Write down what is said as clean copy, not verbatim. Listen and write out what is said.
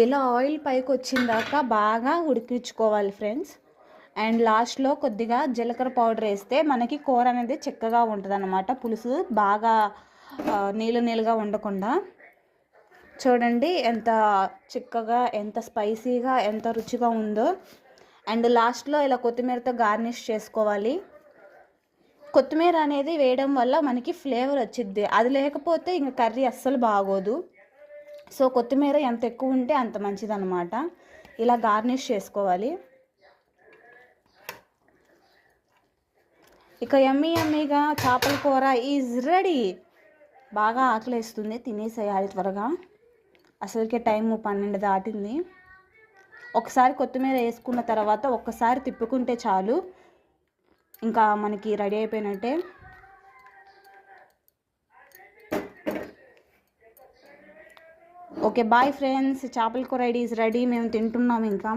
ఇలా ఆయిల్ పైకి వచ్చిందాక బాగా ఉడికించుకోవాలి ఫ్రెండ్స్. అండ్ లాస్ట్లో కొద్దిగా జీలకర్ర పౌడర్ వేస్తే మనకి కూర అనేది చిక్కగా ఉంటుంది అన్నమాట. పులుసు బాగా నీళ్ళుగా ఉండకుండా. చూడండి ఎంత చిక్కగా, ఎంత స్పైసీగా, ఎంత రుచిగా ఉందో. అండ్ లాస్ట్లో ఇలా కొత్తిమీరతో గార్నిష్ చేసుకోవాలి. కొత్తిమీర అనేది వేయడం వల్ల మనకి ఫ్లేవర్ వచ్చిద్ది. అది లేకపోతే ఇంక కర్రీ అస్సలు బాగోదు. సో కొత్తిమీర ఎంత ఎక్కువ ఉంటే అంత మంచిదన్నమాట. ఇలా గార్నిష్ చేసుకోవాలి. ఇక యమ్మీగా చేపల కూర ఈజ్ రెడీ. బాగా ఆకలేస్తుంది, తినేసేయాలి త్వరగా. అసలుకే టైం 12 దాటింది. ఒకసారి కొత్తిమీర వేసుకున్న తర్వాత ఒక్కసారి తిప్పుకుంటే చాలు, ఇంకా మనకి రెడీ అయిపోయినట్టే. ఓకే బాయ్ ఫ్రెండ్స్, చేపల కూర ఈజ్ రెడీ. మేము తింటున్నాం ఇంకా.